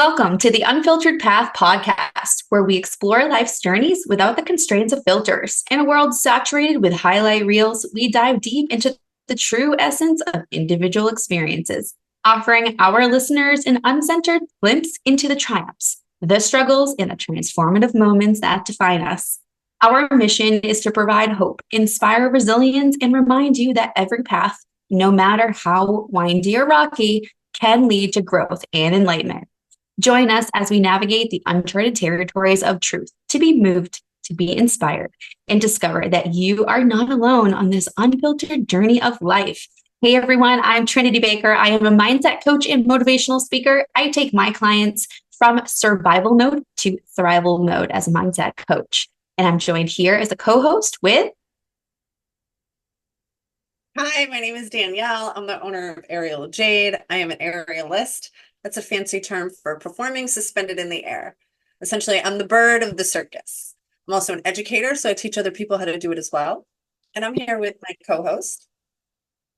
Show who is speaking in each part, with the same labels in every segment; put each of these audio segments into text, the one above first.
Speaker 1: Welcome to the Unfiltered Path podcast, where we explore life's journeys without the constraints of filters. In a world saturated with highlight reels, we dive deep into the true essence of individual experiences, offering our listeners an uncensored glimpse into the triumphs, the struggles, and the transformative moments that define us. Our mission is to provide hope, inspire resilience, and remind you that every path, no matter how windy or rocky, can lead to growth and enlightenment. Join us as we navigate the uncharted territories of truth, to be moved, to be inspired, and discover that you are not alone on this unfiltered journey of life. Hey everyone, I'm Trinity Baker. I am a mindset coach and motivational speaker. I take my clients from survival mode to thrival mode as a mindset coach. And I'm joined here as a co-host with...
Speaker 2: Hi, my name is Danielle. I'm the owner of Aerial Jade. I am an aerialist. That's a fancy term for performing suspended in the air. Essentially, I'm the bird of the circus. I'm also an educator, so I teach other people how to do it as well. And I'm here with my co-host.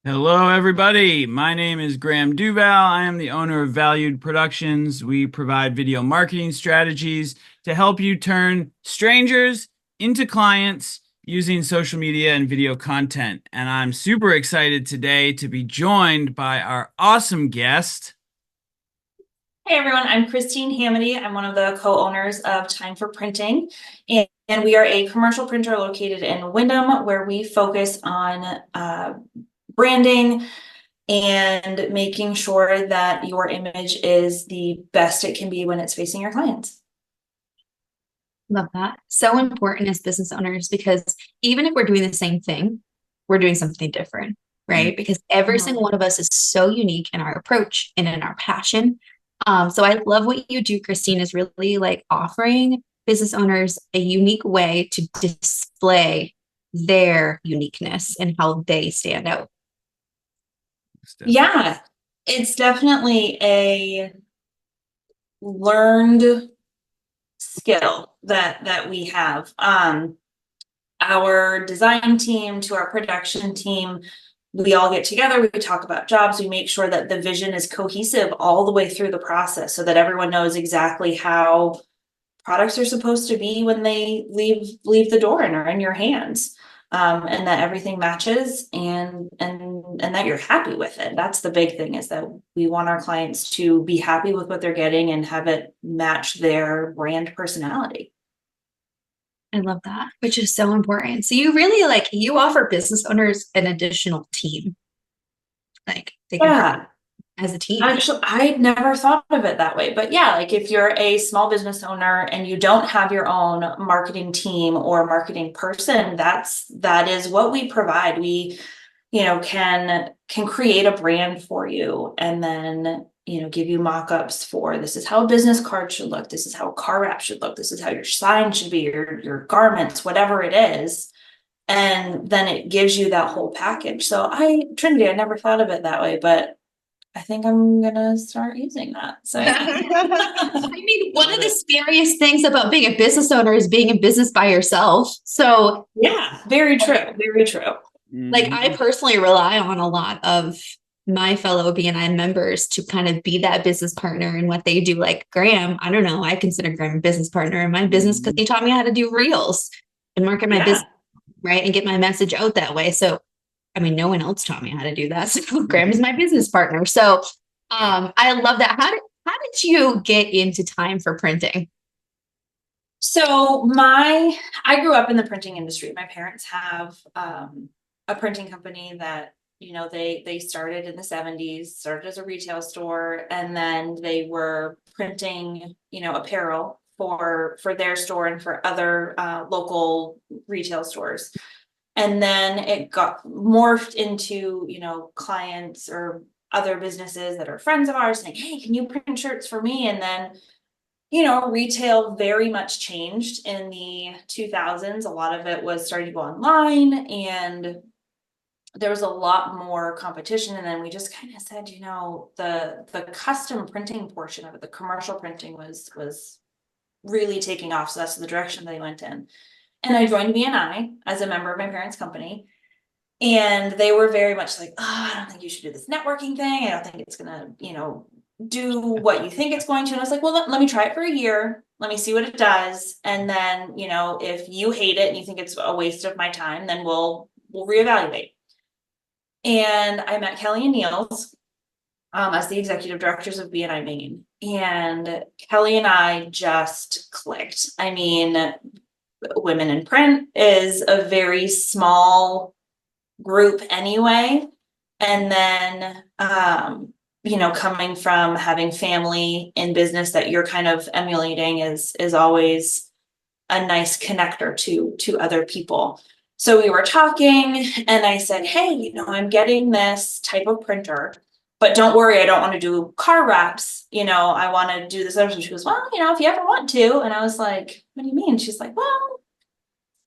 Speaker 3: Hello, everybody. My name is Graham Duval. I am the owner of Valüd Productions. We provide video marketing strategies to help you turn strangers into clients using social media and video content. And I'm super excited today to be joined by our awesome guest.
Speaker 4: Hey everyone, I'm Kristine Hamaty. I'm one of the co-owners of Time for Printing, and we are a commercial printer located in Windham, where we focus on branding and making sure that your image is the best it can be when it's facing your clients.
Speaker 1: Love that. So important as business owners, because even if we're doing the same thing, we're doing something different, right? Because every single one of us is so unique in our approach and in our passion. So I love what you do, Kristine, is really like offering business owners a unique way to display their uniqueness and how they stand out.
Speaker 4: Yeah, it's definitely a learned skill that we have. Our design team to our production team, we all get together, we talk about jobs, we make sure that the vision is cohesive all the way through the process so that everyone knows exactly how products are supposed to be when they leave the door and are in your hands, and that everything matches and that you're happy with it. That's the big thing, is that we want our clients to be happy with what they're getting and have it match their brand personality.
Speaker 1: I love that, which is so important. So you really you offer business owners an additional team. Like they can work as a team.
Speaker 4: Actually, I never thought of it that way, but yeah, like if you're a small business owner and you don't have your own marketing team or marketing person, that is what we provide. We, can create a brand for you, and then give you mock-ups for, this is how a business card should look, this is how a car wrap should look, this is how your sign should be, your garments, whatever it is. And then it gives you that whole package. So Trinity, I never thought of it that way, but I think I'm gonna start using that. So
Speaker 1: I mean, one of the scariest things about being a business owner is being in business by yourself. So
Speaker 4: yeah, very true. Very true.
Speaker 1: Like I personally rely on a lot of my fellow BNI members to kind of be that business partner in what they do. Like Graham, I don't know, I consider Graham a business partner in my business because he taught me how to do reels and market my business, right? And get my message out that way. So, I mean, no one else taught me how to do that. So Graham is my business partner. So I love that. How did you get into Time for Printing?
Speaker 4: So I grew up in the printing industry. My parents have a printing company that, they started in the 70s, started as a retail store, and then they were printing, apparel for their store and for other local retail stores. And then it got morphed into, clients or other businesses that are friends of ours saying, hey, can you print shirts for me? And then, retail very much changed in the 2000s. A lot of it was starting to go online, and there was a lot more competition. And then we just kind of said, the custom printing portion of it, the commercial printing was really taking off. So that's the direction they went in. And I joined BNI as a member of my parents' company. And they were very much like, oh, I don't think you should do this networking thing. I don't think it's going to, do what you think it's going to. And I was like, well, let me try it for a year. Let me see what it does. And then, you know, if you hate it and you think it's a waste of my time, then we'll reevaluate. And I met Kelly and Niels as the executive directors of BNI Maine. And Kelly and I just clicked. I mean, Women in Print is a very small group anyway. And then, you know, coming from having family in business that you're kind of emulating is always a nice connector to other people. So we were talking and I said, hey, you know, I'm getting this type of printer, but don't worry, I don't want to do car wraps. You know, I want to do this other. She goes, well, you know, if you ever want to. And I was like, what do you mean? She's like, well,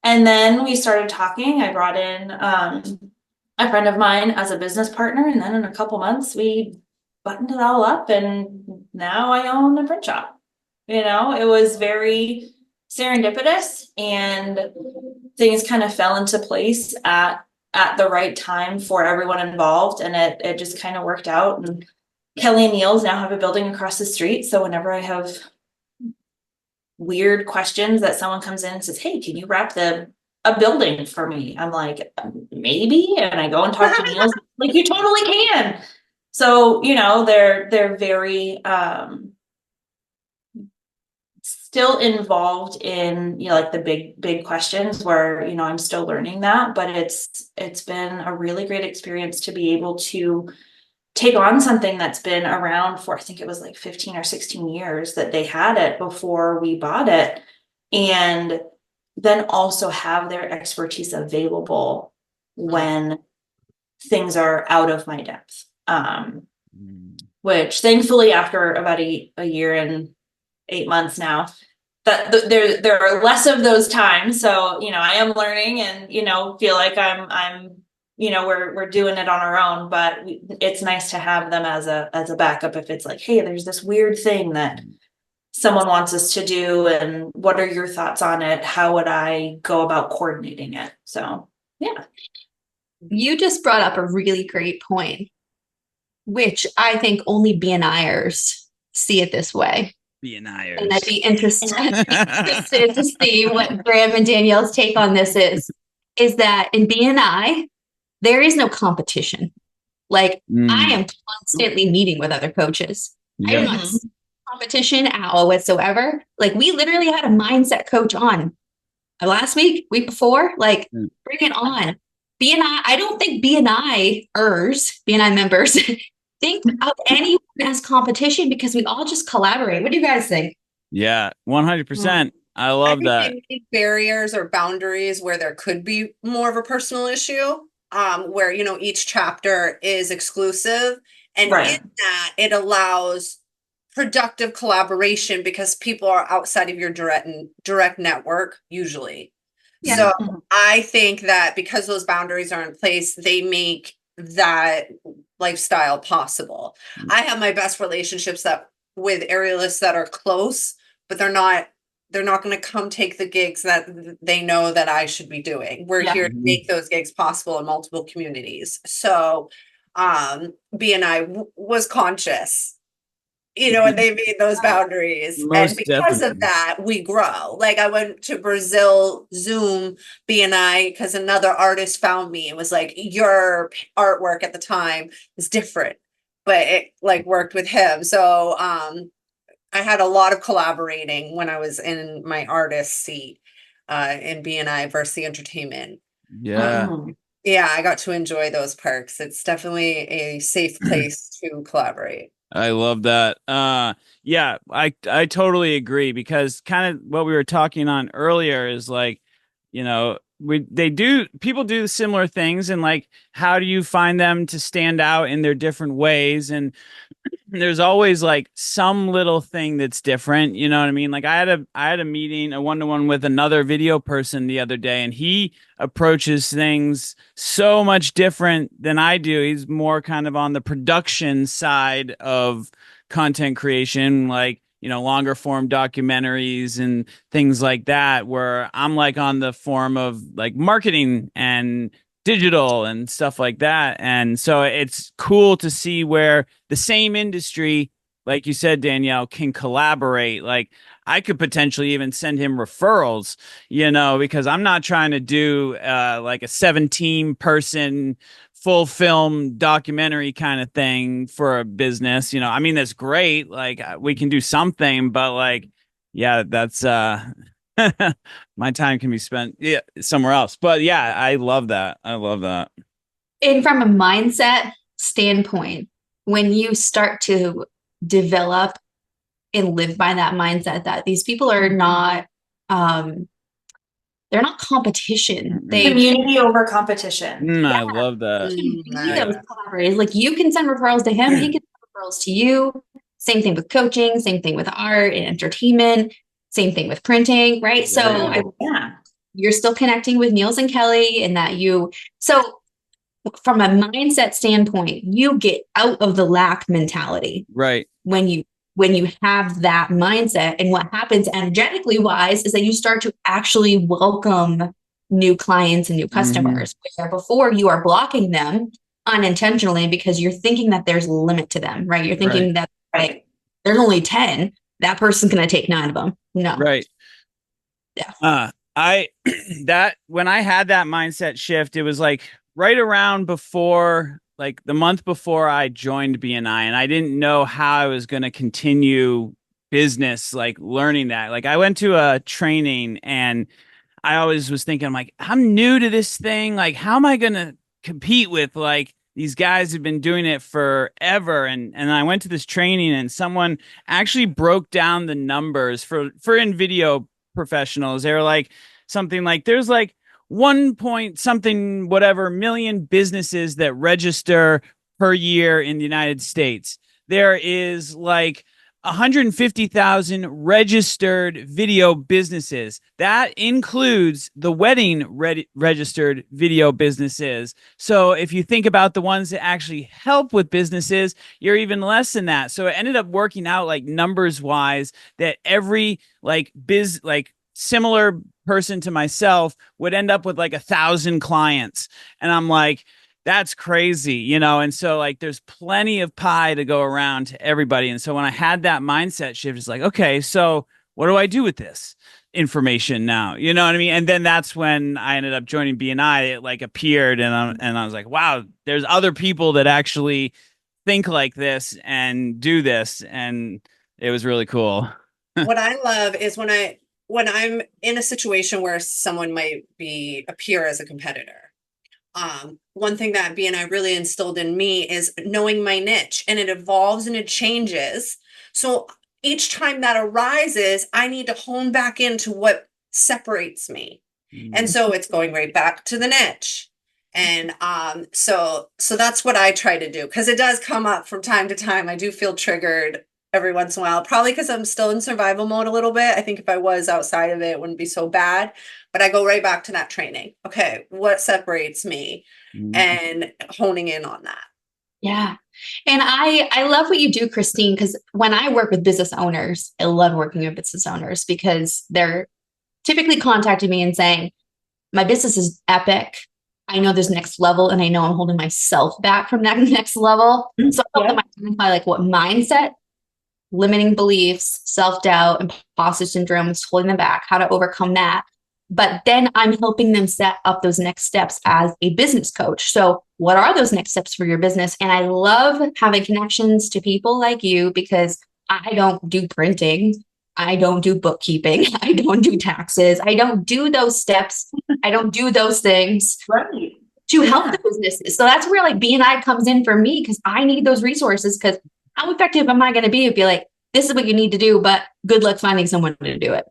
Speaker 4: and then we started talking. I brought in a friend of mine as a business partner. And then in a couple months, we buttoned it all up and now I own a print shop. You know, it was very serendipitous and things kind of fell into place at the right time for everyone involved. And it just kind of worked out. And Kelly and Niels now have a building across the street. So whenever I have weird questions that someone comes in and says, hey, can you wrap a building for me? I'm like, maybe. And I go and talk to Niels, like, you totally can. So, you know, they're very still involved in, you know, like the big questions where, you know, I'm still learning that, but it's been a really great experience to be able to take on something that's been around for, I think it was like 15 or 16 years that they had it before we bought it. And then also have their expertise available when things are out of my depth. Which thankfully after about a year and 8 months now, that there are less of those times. So, you know, I am learning and, you know, feel like I'm, you know, we're doing it on our own, but it's nice to have them as a backup. If it's like, hey, there's this weird thing that someone wants us to do, and what are your thoughts on it? How would I go about coordinating it? So, yeah.
Speaker 1: You just brought up a really great point, which I think only BNIers see it this way.
Speaker 3: BNIers.
Speaker 1: And I'd be interested to see what Graham and Danielle's take on this is that in BNI, there is no competition. Like, I am constantly meeting with other coaches. I am not competition at all whatsoever. Like, we literally had a mindset coach on last week before, like, bring it on. BNI, I don't think BNI members think of anyone as competition because we all just collaborate. What do you guys think?
Speaker 3: Yeah, 100%. I love that.
Speaker 2: They need barriers or boundaries where there could be more of a personal issue, where, you know, each chapter is exclusive. And in that, it allows productive collaboration because people are outside of your direct network, usually. Yeah. So I think that because those boundaries are in place, they make that lifestyle possible. I have my best relationships with aerialists that are close, but they're not going to come take the gigs that they know that I should be doing. We're here to make those gigs possible in multiple communities. So BNI was conscious, you know, and they made those boundaries.
Speaker 3: Most
Speaker 2: and because
Speaker 3: definitely.
Speaker 2: of that, we grow. Like, I went to Brazil, Zoom BNI, because another artist found me. It was like, your artwork at the time was different, but it like worked with him. So I had a lot of collaborating when I was in my artist seat in BNI versus the entertainment.
Speaker 3: Yeah.
Speaker 2: Yeah, I got to enjoy those perks. It's definitely a safe place to collaborate.
Speaker 3: I love that. Yeah, I totally agree, because kind of what we were talking on earlier is like, you know, people do similar things, and like, how do you find them to stand out in their different ways? And there's always like some little thing that's different, you know what I mean? Like, I had a meeting, a one-to-one with another video person the other day, and he approaches things so much different than I do. He's more kind of on the production side of content creation, like, you know, longer form documentaries and things like that, where I'm like on the form of like marketing and digital and stuff like that. And so it's cool to see where the same industry like you said, Danielle, can collaborate. Like I could potentially even send him referrals, because I'm not trying to do like a 17-person full film documentary kind of thing for a business. I mean, that's great. Like we can do something, but like, yeah, that's my time can be spent somewhere else. But yeah, I love that. I love that.
Speaker 1: And from a mindset standpoint, when you start to develop and live by that mindset that these people are not they're not competition. They
Speaker 4: community over competition.
Speaker 3: I love that.
Speaker 1: can be those collaborators. Like you can send referrals to him, he can send referrals to you. Same thing with coaching, same thing with art and entertainment, same thing with printing, right? So you're still connecting with Niels and Kelly, and that so from a mindset standpoint, you get out of the lack mentality.
Speaker 3: Right.
Speaker 1: When you have that mindset, and what happens energetically wise is that you start to actually welcome new clients and new customers, where before you are blocking them unintentionally because you're thinking that there's a limit to them, right? You're thinking that there's only 10, that person's going to take 9 of them. No.
Speaker 3: Right.
Speaker 1: Yeah.
Speaker 3: That when I had that mindset shift, it was like right around before, like the month before I joined BNI, and I didn't know how I was going to continue business, like learning that. Like I went to a training and I always was thinking, I'm like, I'm new to this thing. Like, how am I going to compete with like these guys who've been doing it forever? And I went to this training and someone actually broke down the numbers for in video professionals. They were like something like there's like 1 point something whatever million businesses that register per year in the United States. There is like 150,000 registered video businesses. That includes the wedding registered video businesses. So if you think about the ones that actually help with businesses, you're even less than that. So it ended up working out like numbers wise that every like similar person to myself would end up with like 1,000 clients. And I'm like, that's crazy, And so like, there's plenty of pie to go around to everybody. And so when I had that mindset shift, it's like, okay, so what do I do with this information now? You know what I mean? And then that's when I ended up joining BNI. It like appeared and I was like, wow, there's other people that actually think like this and do this. And it was really cool.
Speaker 2: What I love is when I'm in a situation where someone might appear as a competitor. One thing that BNI really instilled in me is knowing my niche, and it evolves and it changes. So each time that arises, I need to hone back into what separates me. And so it's going right back to the niche. And so that's what I try to do, because it does come up from time to time. I do feel triggered every once in a while, probably because I'm still in survival mode a little bit. I think if I was outside of it, it wouldn't be so bad. But I go right back to that training. Okay, what separates me? And honing in on that.
Speaker 1: Yeah. And I love what you do, Kristine, because when I work with business owners, I love working with business owners because they're typically contacting me and saying, my business is epic. I know there's next level, and I know I'm holding myself back from that next level. So I help them identify like what mindset, limiting beliefs, self-doubt, imposter syndrome is holding them back, how to overcome that. But then I'm helping them set up those next steps as a business coach. So what are those next steps for your business? And I love having connections to people like you, because I don't do printing. I don't do bookkeeping. I don't do taxes. I don't do those steps. I don't do those things to help the businesses. So that's where like BNI comes in for me, because I need those resources, because how effective am I going to be like, this is what you need to do, but good luck finding someone to do it.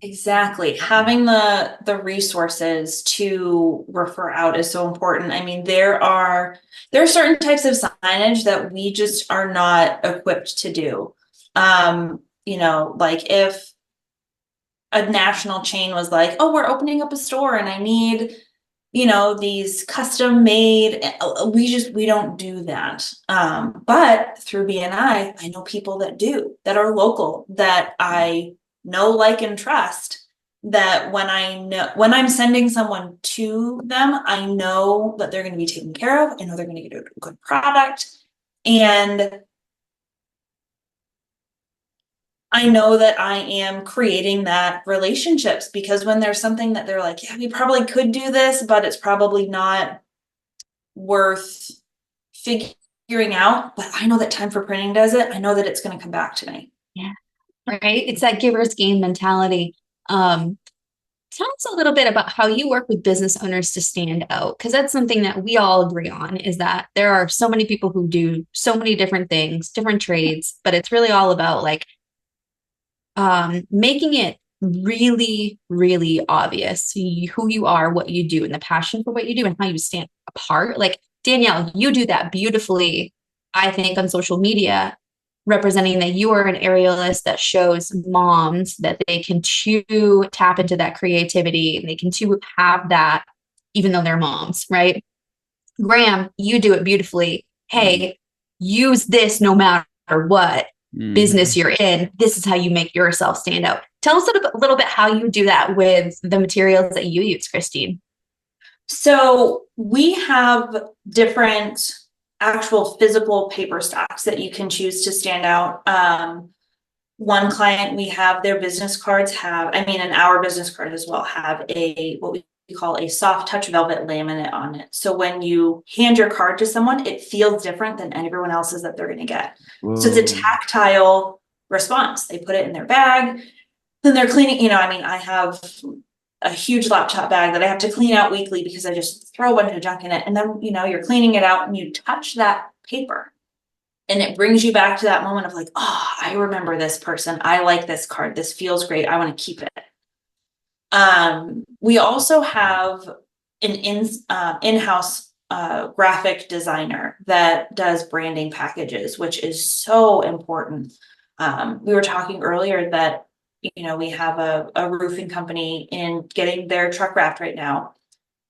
Speaker 4: Exactly. Having the resources to refer out is so important. I mean, there are certain types of signage that we just are not equipped to do. Like if a national chain was like, oh, we're opening up a store and I need, these custom made, we don't do that. But through BNI, I know people that are local, that I know, like, and trust, that when I'm sending someone to them, I know that they're going to be taken care of. I know they're going to get a good product. And I know that I am creating that relationships, because when there's something that they're like, yeah, we probably could do this, but it's probably not worth figuring out, but I know that Time for Printing does it. I know that it's going to come back to me.
Speaker 1: Yeah. Right. It's that giver's gain mentality. Tell us a little bit about how you work with business owners to stand out, because that's something that we all agree on, is that there are so many people who do so many different things, different trades, but it's really all about like making it really, really obvious who you are, what you do, and the passion for what you do, and how you stand apart. Like Danielle, you do that beautifully, I think, on social media, representing that you are an aerialist that shows moms that they can too tap into that creativity and they can too have that, even though they're moms, right? Graham, you do it beautifully. Hey, use this no matter what business you're in. This is how you make yourself stand out. Tell us a little bit how you do that with the materials that you use, Kristine.
Speaker 4: So we have different actual physical paper stacks that you can choose to stand out. One client, we have their business cards and our business card as well, have what we call a soft touch velvet laminate on it. So when you hand your card to someone, it feels different than everyone else's that they're going to get. Whoa. So it's a tactile response. They put it in their bag, then they're cleaning, I have a huge laptop bag that I have to clean out weekly because I just throw a bunch of junk in it. And then, you're cleaning it out and you touch that paper and it brings you back to that moment of like, oh, I remember this person. I like this card. This feels great. I want to keep it. We also have an in-house graphic designer that does branding packages, which is so important. We were talking earlier that we have a roofing company in getting their truck wrapped right now.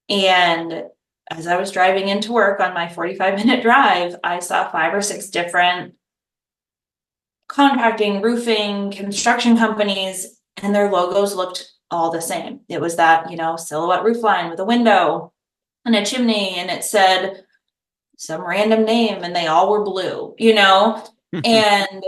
Speaker 4: And as I was driving into work on my 45-minute drive, I saw 5 or 6 different contracting, roofing, construction companies, and their logos looked all the same. It was that, silhouette roof line with a window and a chimney, and it said some random name, and they all were blue, and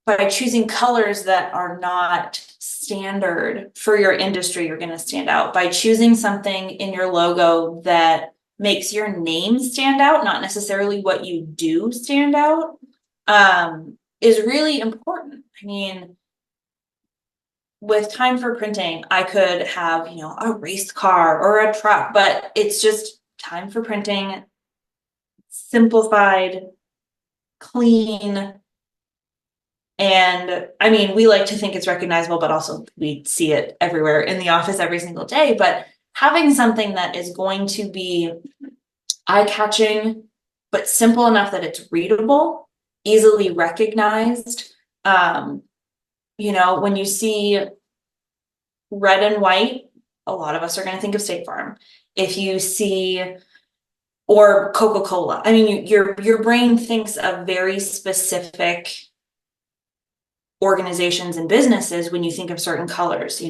Speaker 4: by choosing colors that are not standard for your industry, you're going to stand out. By choosing something in your logo that makes your name stand out, not necessarily what you do stand out, is really important. With Time for Printing, I could have, a race car or a truck, but it's just Time for Printing, simplified, clean. And we like to think it's recognizable, but also we see it everywhere in the office every single day. But having something that is going to be eye-catching, but simple enough that it's readable, easily recognized. When you see red and white, a lot of us are going to think of State Farm. If you see, or Coca-Cola, your brain thinks of very specific organizations and businesses when you think of certain colors.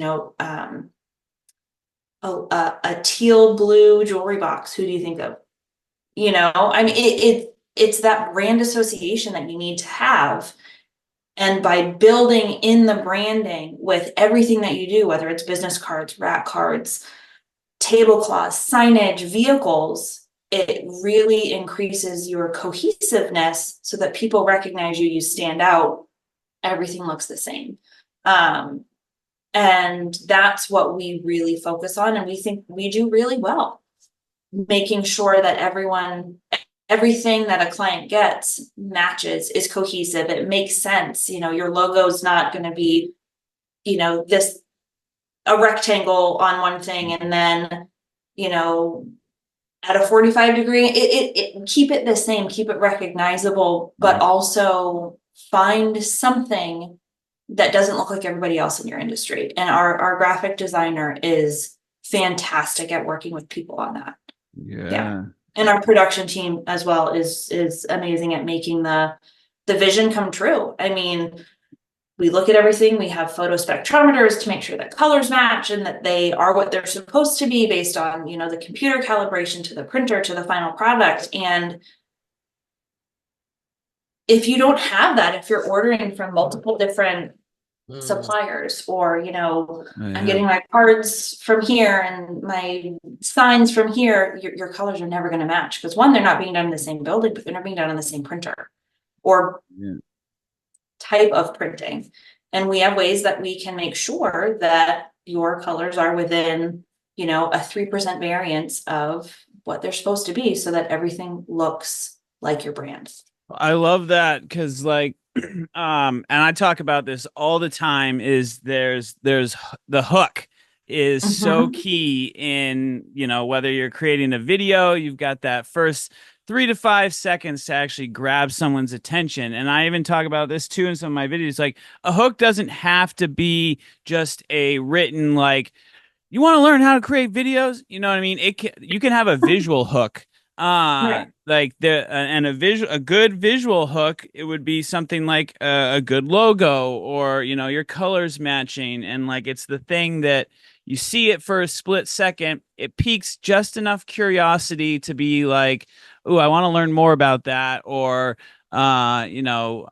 Speaker 4: A teal blue jewelry box, who do you think of? It's that brand association that you need to have. And by building in the branding with everything that you do, whether it's business cards, rack cards, tablecloths, signage, vehicles, it really increases your cohesiveness so that people recognize you, you stand out. Everything looks the same. And that's what we really focus on. And we think we do really well, making sure that everything that a client gets matches, is cohesive. It makes sense. Your logo is not going to be, a rectangle on one thing and then, at a 45 degree, it keep it the same, keep it recognizable, but also find something that doesn't look like everybody else in your industry. And our graphic designer is fantastic at working with people on that. Yeah. And our production team as well is amazing at making the vision come true. We look at everything. We have photo spectrometers to make sure that colors match and that they are what they're supposed to be based on, the computer calibration to the printer to the final product. And if you don't have that, if you're ordering from multiple different
Speaker 2: Mm.
Speaker 4: suppliers, or, you know,
Speaker 3: Yeah.
Speaker 4: I'm getting my cards from here and my signs from here, your colors are never going to match, because one, they're not being done in the same building, but they're not being done on the same printer or
Speaker 3: Yeah.
Speaker 4: type of printing. And we have ways that we can make sure that your colors are within, you know, a 3% variance of what they're supposed to be, so that everything looks like your brand.
Speaker 3: I love that, because like and I talk about this all the time, is there's the hook is so key in, you know, whether you're creating a video, you've got that first 3 to 5 seconds to actually grab someone's attention. And I even talk about this too in some of my videos. Like, a hook doesn't have to be just a written, like, you want to learn how to create videos, you know what I mean? You can have a visual hook.
Speaker 4: Right.
Speaker 3: Like and a good visual hook, it would be something like a good logo, or, you know, your colors matching, and like, it's the thing that you see it for a split second, it piques just enough curiosity to be like, oh, I want to learn more about that. Or you know,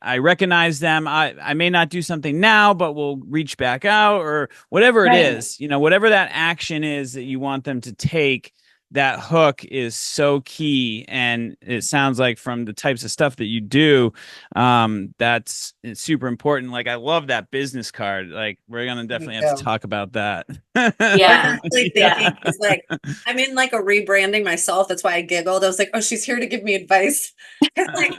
Speaker 3: I recognize them. I may not do something now, but we'll reach back out, or whatever it
Speaker 4: Right.
Speaker 3: is, you know, whatever that action is that you want them to take. That hook is so key. And it sounds like, from the types of stuff that you do, it's super important. Like, I love that business card. Like, we're gonna definitely have to talk about that.
Speaker 4: Yeah.
Speaker 2: I'm actually thinking, it's like, I'm in like a rebranding myself. That's why I giggled. I was like, oh, she's here to give me advice. Like,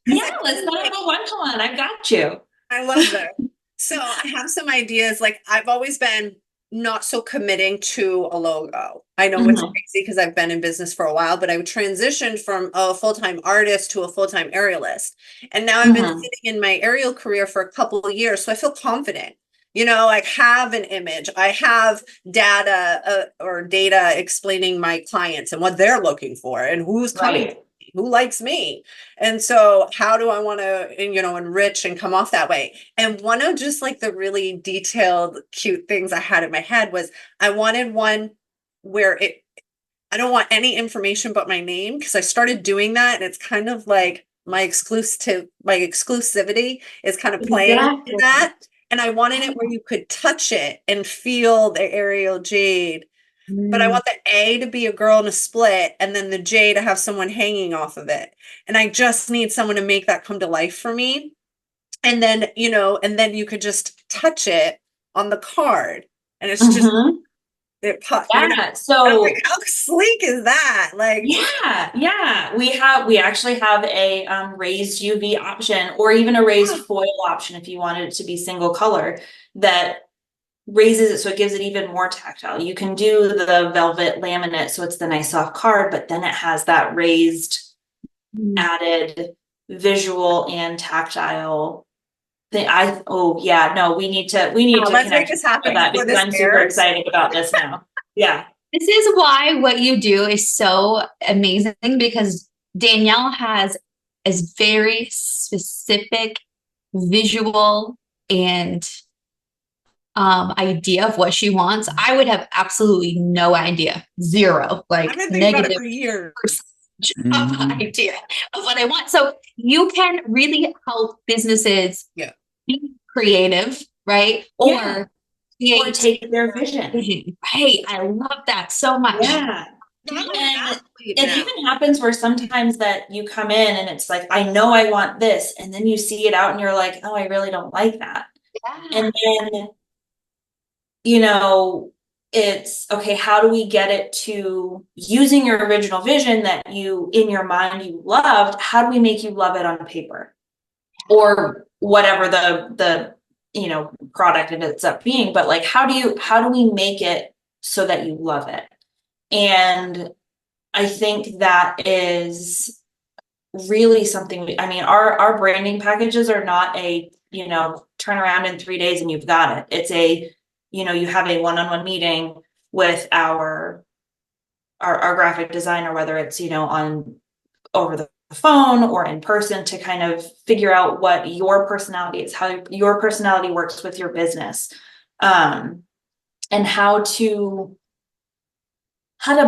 Speaker 4: Yeah, let's not have a one-to-one. I got you.
Speaker 2: I love that. So I have some ideas. Like, I've always been not so committing to a logo. I know it's crazy because I've been in business for a while, but I transitioned from a full-time artist to a full-time aerialist. And now I've been sitting in my aerial career for a couple of years, so I feel confident. You know, I have an image, I have data or data explaining my clients and what they're looking for and who's coming,
Speaker 4: Right.
Speaker 2: who likes me. And so how do I want to, you know, enrich and come off that way? And one of just like the really detailed, cute things I had in my head was, I wanted one where I don't want any information but my name, because I started doing that and it's kind of like my exclusivity is kind of playing into that. And I wanted it where you could touch it and feel the Ariel Jade. But I want the A to be a girl in a split, and then the J to have someone hanging off of it. And I just need someone to make that come to life for me. And then, you know, and then you could just touch it on the card. And it's just, it pops.
Speaker 4: Yeah.
Speaker 2: You know? I'm
Speaker 4: So
Speaker 2: like, how sleek is that? Like,
Speaker 4: yeah. We actually have a raised UV option, or even a raised foil option if you wanted it to be single color, that raises it so it gives it even more tactile. You can do the velvet laminate, so it's the nice soft card, but then it has that raised added visual and tactile thing. We need to
Speaker 2: let's
Speaker 4: connect
Speaker 2: make this happen
Speaker 4: with that,
Speaker 2: before
Speaker 4: because
Speaker 2: this
Speaker 4: I'm super
Speaker 2: airs.
Speaker 4: excited about this now. Yeah.
Speaker 1: This is why what you do is so amazing, because Danielle has a very specific visual and idea of what she wants. I would have absolutely no idea. Zero. Like,
Speaker 2: I've been thinking about it
Speaker 1: negative
Speaker 2: for years.
Speaker 1: idea of what I want. So you can really help businesses be creative, right?
Speaker 4: Yeah.
Speaker 1: Or
Speaker 4: take their vision.
Speaker 1: Right. I love that so much.
Speaker 4: Yeah. And it even happens where sometimes that you come in and it's like, I know I want this, and then you see it out and you're like, oh, I really don't like that.
Speaker 1: Yeah.
Speaker 4: And then, you know, it's okay, how do we get it to, using your original vision that you in your mind you loved, how do we make you love it on paper, or whatever the you know product it ends up being? But like, how do we make it so that you love it? And I think that is really something. I mean, our branding packages are not a, you know, turn around in 3 days and you've got it. It's a, you know, you have a one-on-one meeting with our graphic designer, whether it's, you know, on over the phone or in person, to kind of figure out what your personality is, how your personality works with your business, and how to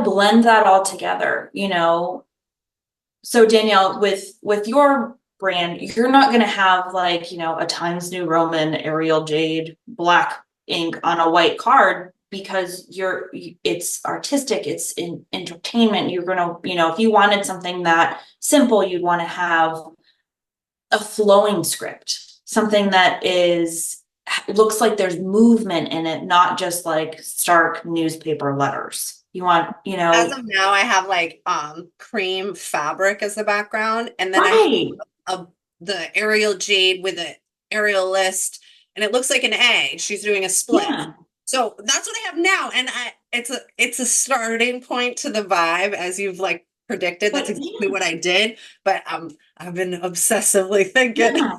Speaker 4: blend that all together, you know. So Danielle, with your brand, you're not going to have like, a Times New Roman Arial Jade black ink on a white card, because it's artistic, it's in entertainment. You're going to, if you wanted something that simple, you'd want to have a flowing script, something that looks like there's movement in it, not just like stark newspaper letters. You want,
Speaker 2: As of now, I have like cream fabric as the background, and then
Speaker 4: right.
Speaker 2: I have the Arial Jade with an Arial list, and it looks like an A. She's doing a split.
Speaker 4: Yeah.
Speaker 2: So that's what I have now, and it's a starting point to the vibe, as you've like predicted. That's exactly what I did, but I've been obsessively thinking.
Speaker 4: Yeah.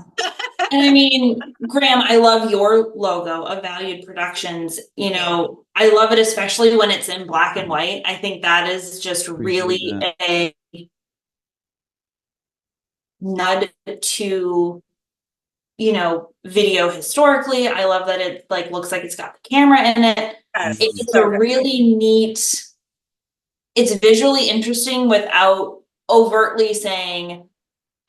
Speaker 4: And I mean, Graham, I love your logo of Valued Productions. I love it, especially when it's in black and white. I think that is just really a nod to, video historically. I love that it like looks like it's got the camera in it.
Speaker 2: Yes,
Speaker 4: It's
Speaker 2: so
Speaker 4: a
Speaker 2: good.
Speaker 4: really neat, it's visually interesting without overtly saying,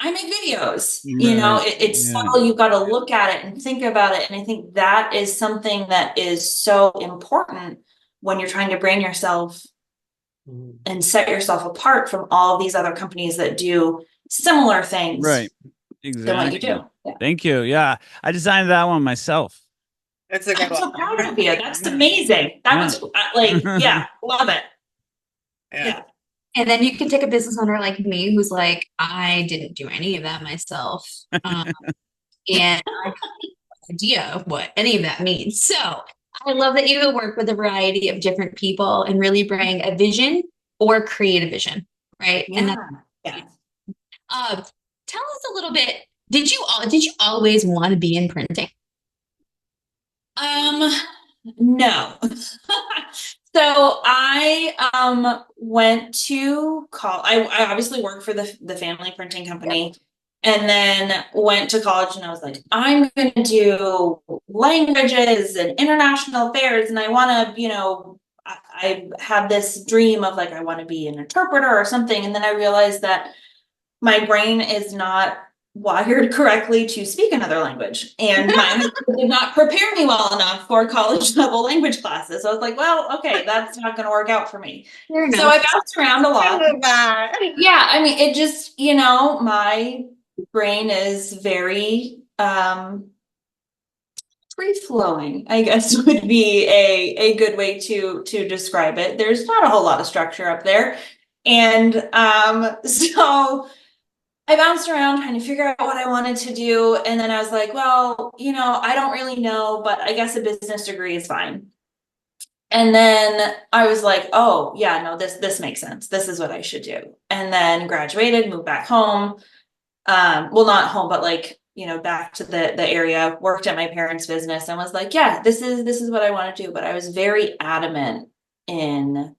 Speaker 4: I make videos, it's subtle. You've got to look at it and think about it. And I think that is something that is so important when you're trying to brand yourself and set yourself apart from all of these other companies that do similar things.
Speaker 3: Right.
Speaker 4: Exactly. Than what you do. Yeah.
Speaker 3: Thank you. Yeah. I designed that one myself.
Speaker 2: It's a good
Speaker 4: I'm so
Speaker 2: one.
Speaker 4: proud of you. That's amazing. That was love it.
Speaker 2: Yeah.
Speaker 1: And then you can take a business owner like me who's like, I didn't do any of that myself. And I have no idea of what any of that means. So I love that you work with a variety of different people and really bring a vision or create a vision, right?
Speaker 4: Yeah.
Speaker 1: And tell us a little bit. Did you always want to be in printing?
Speaker 4: No. So I went to college. I obviously worked for the family printing company, and then went to college, and I was like, I'm going to do languages and international affairs, and I want to, I had this dream of like, I want to be an interpreter or something, and then I realized that my brain is not wired correctly to speak another language, and my did not prepare me well enough for college level language classes. So I was like, well, okay, that's not going to work out for me. So I bounced around a lot. Yeah, I mean, it just, my brain is very free flowing, I guess would be a good way to describe it. There's not a whole lot of structure up there, and so I bounced around trying to figure out what I wanted to do. And then I was like, well, I don't really know, but I guess a business degree is fine. And then I was like, oh yeah, no, this makes sense. This is what I should do. And then graduated, moved back home. Well, not home, but like, back to the area, worked at my parents' business, and was like, yeah, this is what I want to do. But I was very adamant in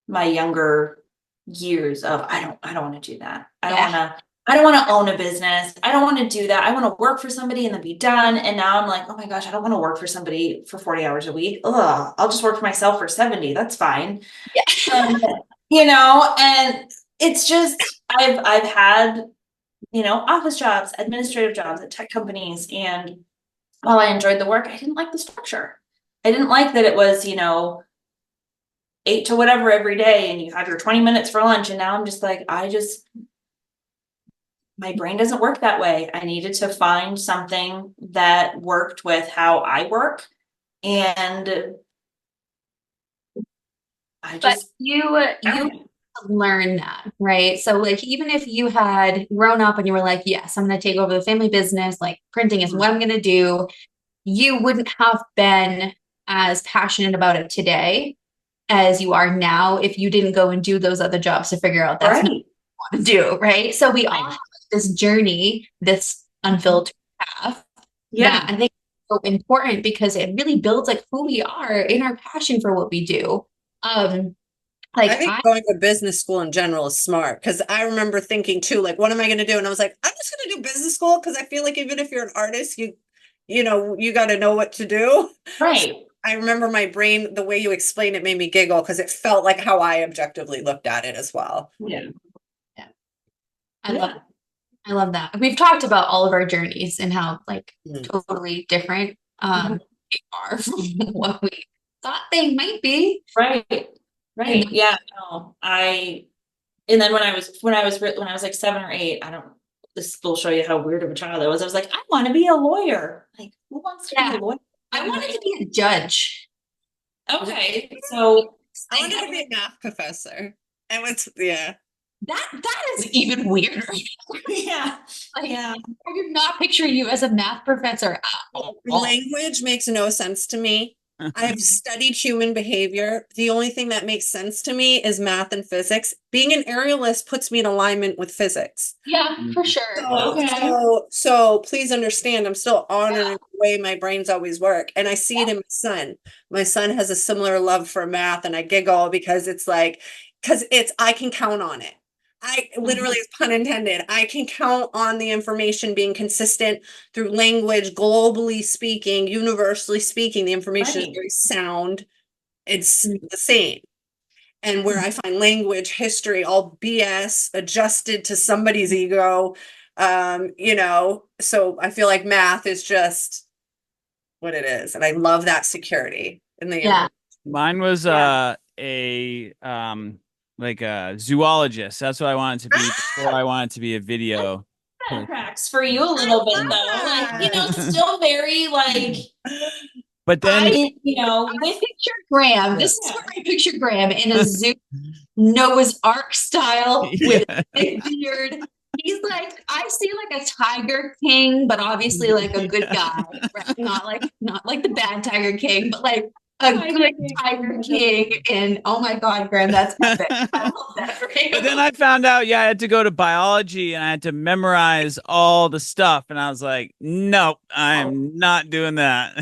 Speaker 4: my younger years of I don't want to do that. I don't want to own a business. I don't want to do that. I want to work for somebody and then be done. And now I'm like, oh my gosh, I don't want to work for somebody for 40 hours a week. Ugh, I'll just work for myself for 70. That's fine. Yeah. And it's just I've had, office jobs, administrative jobs at tech companies. And while I enjoyed the work, I didn't like the structure. I didn't like that it was, 8 to whatever every day, and you have your 20 minutes for lunch. And now I'm just like, my brain doesn't work that way. I needed to find something that worked with how I work. And
Speaker 1: you learn that, right? So like, even if you had grown up and you were like, yes, I'm going to take over the family business, like printing is what I'm going to do, you wouldn't have been as passionate about it today as you are now if you didn't go and do those other jobs to figure out that's not what you want to do, right? So we all have this journey, this unfiltered path that I think is so important because it really builds like who we are in our passion for what we do.
Speaker 2: I think going to business school in general is smart, because I remember thinking too, like, what am I going to do? And I was like, I'm just going to do business school, because I feel like even if you're an artist, you got to know what to do.
Speaker 4: Right.
Speaker 2: So I remember my brain, the way you explained it made me giggle, because it felt like how I objectively looked at it as well.
Speaker 4: Yeah.
Speaker 1: I love it. I love that. We've talked about all of our journeys and how like
Speaker 2: Mhm.
Speaker 1: totally different
Speaker 4: Mhm.
Speaker 1: they are from what we thought they might be.
Speaker 4: Right. Right.
Speaker 1: And
Speaker 4: Yeah. No, and then when I was like 7 or 8, I don't, this will show you how weird of a child I was. I was like, I want to be a lawyer. Like, who wants to be
Speaker 1: yeah,
Speaker 4: a lawyer?
Speaker 1: I wanted to be a judge.
Speaker 4: Okay. So
Speaker 2: I wanted to be a math professor. And what's
Speaker 1: that is even weirder.
Speaker 4: yeah.
Speaker 1: Like,
Speaker 4: Yeah.
Speaker 1: I did not picture you as a math professor at all.
Speaker 2: language makes no sense to me. I have studied human behavior. The only thing that makes sense to me is math and physics. Being an aerialist puts me in alignment with physics.
Speaker 1: Yeah, for sure.
Speaker 4: Okay.
Speaker 2: So please understand, I'm still honoring the way my brains always work. And I see it in my son. My son has a similar love for math, and I giggle because I can count on it. I literally, pun intended, I can count on the information being consistent through language, globally speaking, universally speaking. The information is
Speaker 4: Right.
Speaker 2: very sound. It's the same. And where I find language, history, all BS adjusted to somebody's ego, so I feel like math is just what it is. And I love that security in the
Speaker 1: Yeah.
Speaker 3: Mine was
Speaker 4: Yeah.
Speaker 3: like a zoologist. That's what I wanted to be before I wanted to be a video.
Speaker 4: That tracks for you a little bit though. Like, still very like,
Speaker 3: But then
Speaker 4: with
Speaker 1: Picture Graham. This is where I picture Graham in a zoo, Noah's Ark style with a big beard. He's like, I see like a Tiger King, but obviously like a good guy, right? Not like the bad Tiger King, but like a good Tiger King. And oh my God, Graham, that's epic. I love that for you.
Speaker 3: But then I found out, I had to go to biology and I had to memorize all the stuff. And I was like, nope, I'm not doing that.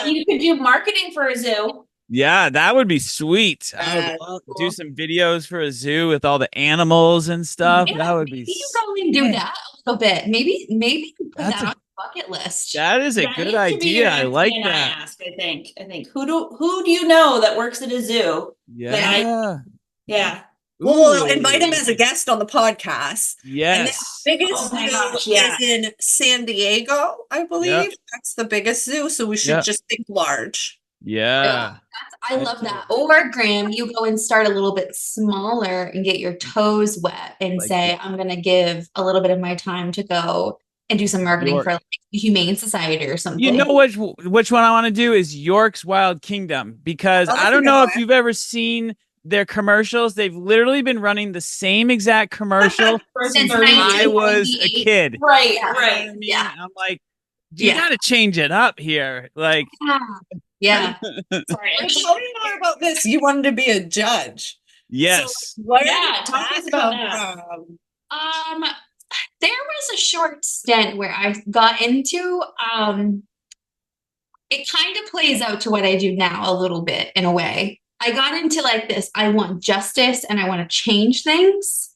Speaker 4: you could do marketing for a zoo.
Speaker 3: Yeah, that would be sweet. I would love to do some videos for a zoo with all the animals and stuff.
Speaker 1: Yeah,
Speaker 3: That would
Speaker 1: maybe
Speaker 3: be
Speaker 1: you go and do that a little bit. Maybe you put that on your bucket list.
Speaker 3: That is a good idea. I like that.
Speaker 4: Ask, I think who do you know that works at a zoo?
Speaker 3: Yeah.
Speaker 4: Yeah.
Speaker 2: Well, we'll invite him as a guest on the podcast.
Speaker 3: Yes.
Speaker 2: And the biggest zoo is in San Diego, I believe. That's the biggest zoo. So we should just think large.
Speaker 3: Yeah.
Speaker 1: I love that. Or Graham, you go and start a little bit smaller and get your toes wet and say, I'm going to give a little bit of my time to go and do some marketing for like Humane Society or something.
Speaker 3: You know which one I want to do is York's Wild Kingdom, because I don't know if you've ever seen their commercials. They've literally been running the same exact commercial since I was a kid.
Speaker 4: Right.
Speaker 3: I mean, I'm like, you got to change it up here. Like,
Speaker 1: yeah.
Speaker 2: Sorry. Tell me more about this. You wanted to be a judge.
Speaker 3: Yes.
Speaker 2: So, where
Speaker 4: talk to us about that.
Speaker 1: There was a short stint where I got into it kind of plays out to what I do now a little bit in a way. I got into like this, I want justice and I want to change things.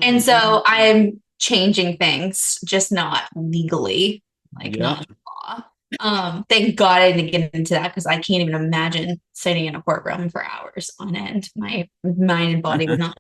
Speaker 1: And so I'm changing things, just not legally, like not law. Thank God I didn't get into that because I can't even imagine sitting in a courtroom for hours on end. My mind and body would not.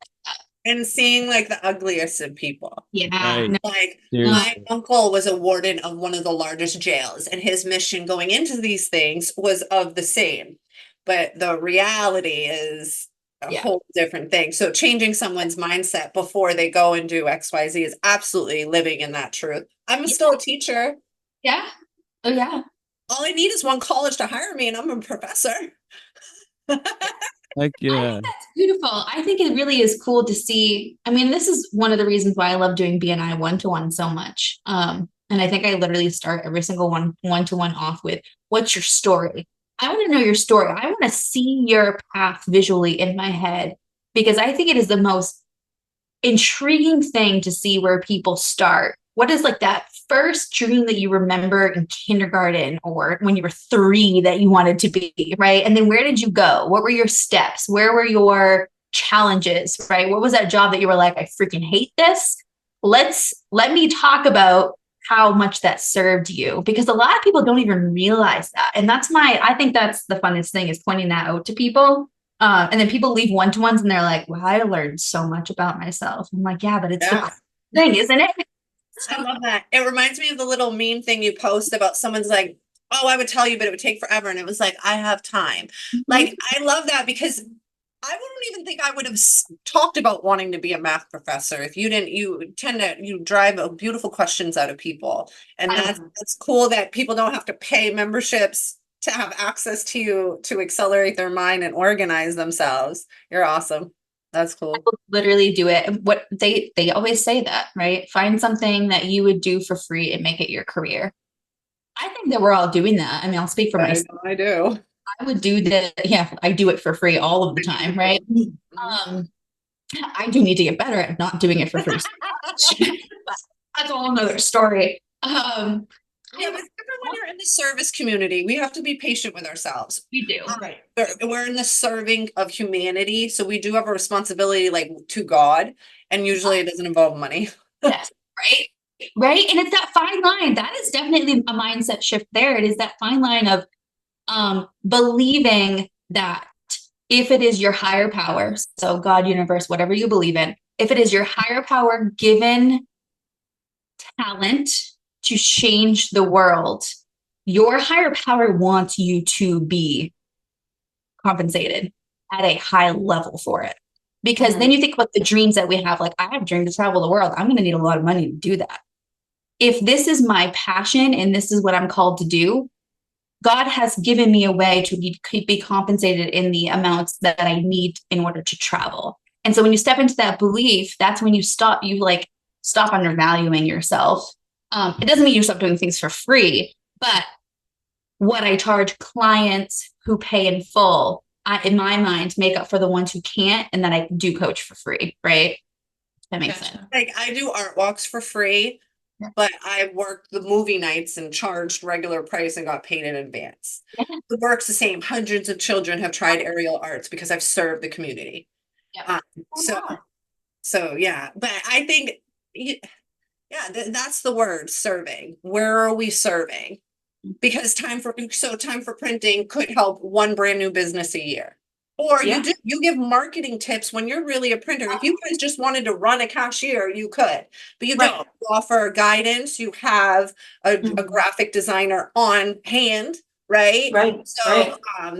Speaker 2: And seeing like the ugliest of people.
Speaker 1: Yeah.
Speaker 3: Right.
Speaker 2: Like my uncle was a warden of one of the largest jails, and his mission going into these things was of the same. But the reality is a whole different thing. So changing someone's mindset before they go and do XYZ is absolutely living in that truth. I'm still a teacher.
Speaker 1: Yeah. Oh yeah.
Speaker 2: All I need is one college to hire me and I'm a professor.
Speaker 3: Like,
Speaker 1: I think that's beautiful. I think it really is cool to see. I mean, this is one of the reasons why I love doing BNI one-to-one so much. And I think I literally start every single one-to-one off with, what's your story? I want to know your story. I want to see your path visually in my head, because I think it is the most intriguing thing to see where people start. What is like that first dream that you remember in kindergarten or when you were 3 that you wanted to be, right? And then where did you go? What were your steps? Where were your challenges, right? What was that job that you were like, I freaking hate this? Let me talk about how much that served you, because a lot of people don't even realize that. And I think that's the funnest thing, is pointing that out to people. And then people leave one-to-ones and they're like, wow, I learned so much about myself. I'm like, yeah, but it's the thing, isn't it?
Speaker 2: I love that. It reminds me of the little meme thing you post about someone's like, oh, I would tell you, but it would take forever. And it was like, I have time. Like, I love that because I wouldn't even think I would have talked about wanting to be a math professor if you didn't. You drive beautiful questions out of people. And that's cool that people don't have to pay memberships to have access to you to accelerate their mind and organize themselves. You're awesome. That's cool.
Speaker 1: Literally do it. What they always say that, right? Find something that you would do for free and make it your career. I think that we're all doing that. I mean, I'll speak for myself.
Speaker 2: I do.
Speaker 1: I would do that. Yeah, I do it for free all of the time, right? I do need to get better at not doing it for free. That's a whole nother story.
Speaker 2: Yeah, but when you're in the service community, we have to be patient with ourselves.
Speaker 1: We do.
Speaker 2: Right. We're in the serving of humanity, so we do have a responsibility, like, to God, and usually it doesn't involve money.
Speaker 1: Yes, right? Right. And it's that fine line. That is definitely a mindset shift there. It is that fine line of believing that if it is your higher power, so God, universe, whatever you believe in, if it is your higher power given talent to change the world, your higher power wants you to be compensated at a high level for it. Because then you think about the dreams that we have, like, I have a dream to travel the world. I'm going to need a lot of money to do that. If this is my passion and this is what I'm called to do, God has given me a way to be compensated in the amounts that I need in order to travel. And so when you step into that belief, that's when you stop undervaluing yourself. It doesn't mean you stop doing things for free, but what I charge clients who pay in full, in my mind, make up for the ones who can't, and then I do coach for free, right? That makes sense.
Speaker 2: Like, I do art walks for free, but I worked the movie nights and charged regular price and got paid in advance.
Speaker 1: Yeah.
Speaker 2: The work's the same. Hundreds of children have tried aerial arts because I've served the community.
Speaker 1: Yeah.
Speaker 2: So yeah, but I think, that's the word, serving. Where are we serving? Because time for printing could help one brand new business a year. Or you give marketing tips when you're really a printer. If you guys just wanted to run a cashier, you could, but you don't. You offer guidance. You have a graphic designer on hand, right?
Speaker 4: Right.
Speaker 2: So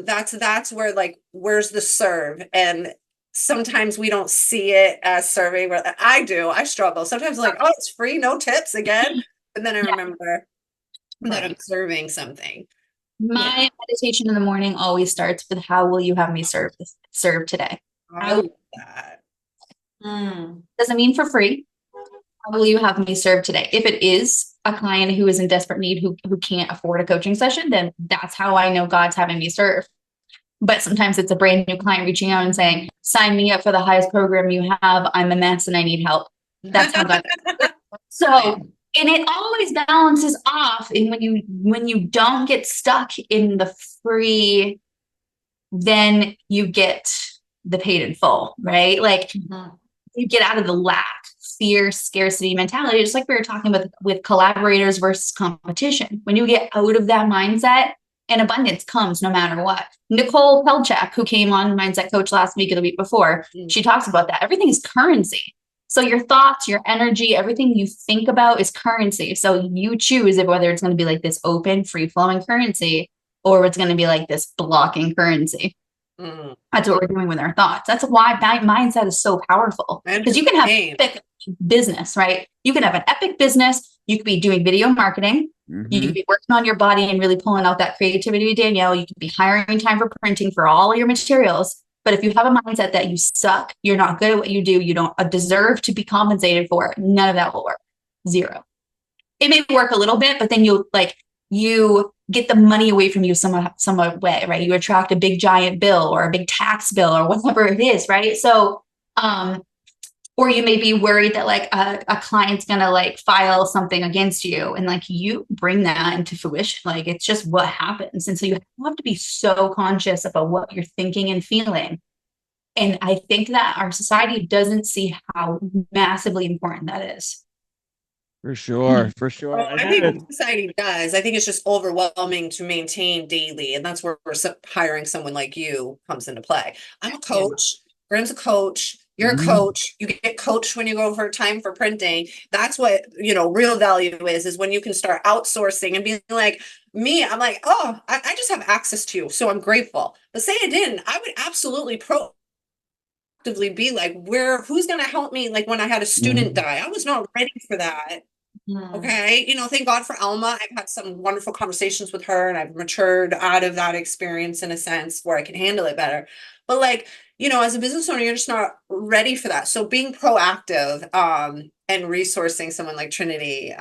Speaker 2: that's where, like, where's the serve? And sometimes we don't see it as serving. I do. I struggle. Sometimes I'm like, oh, it's free, no tips again. But then I remember that I'm serving something.
Speaker 1: My meditation in the morning always starts with, how will you have me serve today?
Speaker 2: I love that.
Speaker 1: Doesn't mean for free. How will you have me serve today? If it is a client who is in desperate need, who can't afford a coaching session, then that's how I know God's having me serve. But sometimes it's a brand new client reaching out and saying, sign me up for the highest program you have. I'm a mess and I need help. That's how God. So, and it always balances off. And when you don't get stuck in the free, then you get the paid in full, right? Like, you get out of the lack, fear, scarcity mentality, just like we were talking about with collaborators versus competition. When you get out of that mindset, and abundance comes no matter what. Nicole Pelchak, who came on Mindset Coach last week or the week before, she talks about that. Everything is currency. So your thoughts, your energy, everything you think about is currency. So you choose whether it's going to be like this open, free-flowing currency, or it's going to be like this blocking currency. That's what we're doing with our thoughts. That's why mindset is so powerful. Because you can have epic business, right? You can have an epic business. You could be doing video marketing. You could be working on your body and really pulling out that creativity with Danielle. You could be hiring time for printing for all your materials. But if you have a mindset that you suck, you're not good at what you do, you don't deserve to be compensated for it, none of that will work. Zero. It may work a little bit, but then you get the money away from you some way, right? You attract a big giant bill or a big tax bill or whatever it is, right? So, or you may be worried that like a client's gonna like file something against you, and like you bring that into fruition. Like, it's just what happens. And so you have to be so conscious about what you're thinking and feeling. And I think that our society doesn't see how massively important that is.
Speaker 3: For sure.
Speaker 2: Well, I think society does. I think it's just overwhelming to maintain daily. And that's where hiring someone like you comes into play. I'm a coach. Graham's a coach. You're a
Speaker 3: Mhm.
Speaker 2: coach. You get coached when you go for time for printing. That's what, real value is when you can start outsourcing and being like, me, I'm like, oh, I just have access to you. So I'm grateful. But say I didn't, I would absolutely proactively be like, who's going to help me? Like when I had a student die, I was not ready for that. Okay. Thank God for Alma. I've had some wonderful conversations with her and I've matured out of that experience in a sense where I can handle it better. But like, as a business owner, you're just not ready for that. So being proactive, and resourcing someone like Trinity,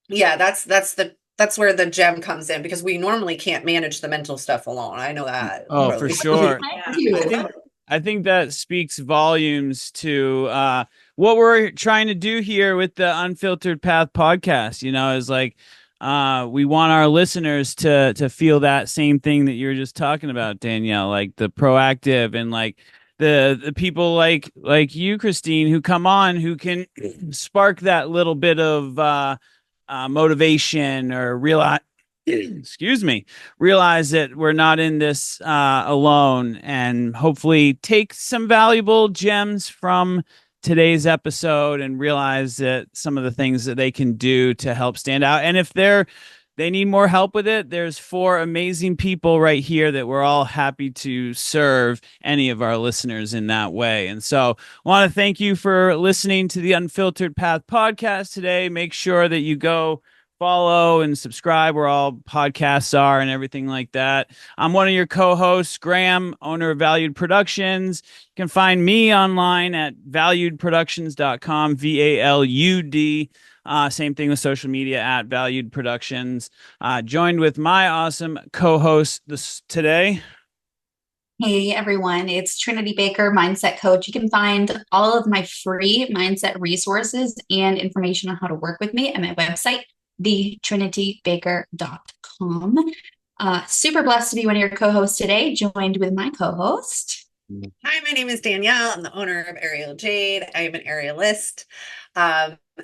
Speaker 2: yeah, that's where the gem comes in because we normally can't manage the mental stuff alone. I know that.
Speaker 3: Oh, for
Speaker 2: Totally.
Speaker 3: sure. I think that speaks volumes to what we're trying to do here with the Unfiltered Path podcast. Is like we want our listeners to feel that same thing that you were just talking about, Danielle, like the proactive and like the people like you, Kristine, who come on who can spark that little bit of motivation or realize excuse me, realize that we're not in this alone and hopefully take some valuable gems from today's episode and realize that some of the things that they can do to help stand out. And if they need more help with it, there's 4 amazing people right here that we're all happy to serve any of our listeners in that way. And so I want to thank you for listening to the Unfiltered Path podcast today. Make sure that you go follow and subscribe where all podcasts are and everything like that. I'm one of your co-hosts, Graham, owner of Valued Productions. You can find me online at valuedproductions.com, VALUD. Same thing with social media at Valued Productions. Joined with my awesome co-host today.
Speaker 1: Hey everyone, it's Trinity Baker, Mindset Coach. You can find all of my free mindset resources and information on how to work with me at my website, thetrinitybaker.com. Super blessed to be one of your co-hosts today, joined with my co-host.
Speaker 2: Hi, my name is Danielle. I'm the owner of Aerial Jade. I am an aerialist.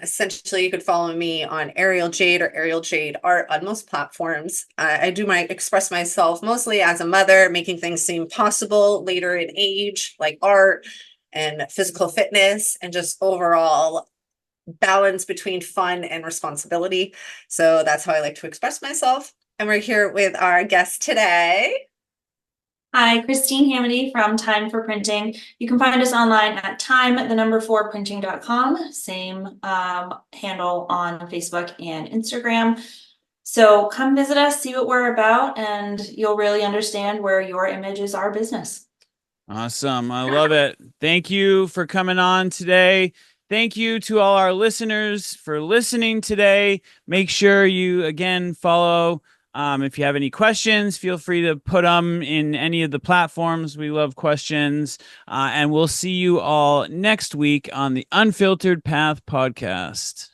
Speaker 2: Essentially, you could follow me on Aerial Jade or Aerial Jade Art on most platforms. I do express myself mostly as a mother, making things seem possible later in age, like art and physical fitness, and just overall balance between fun and responsibility. So that's how I like to express myself. And we're here with our guest today.
Speaker 4: Hi, Kristine Hamaty from Time for Printing. You can find us online at time4printing.com. Same handle on Facebook and Instagram. So come visit us, see what we're about, and you'll really understand where your image is our business.
Speaker 3: Awesome. I love it. Thank you for coming on today. Thank you to all our listeners for listening today. Make sure you, again, follow. If you have any questions, feel free to put them in any of the platforms. We love questions. And we'll see you all next week on the Unfiltered Path podcast.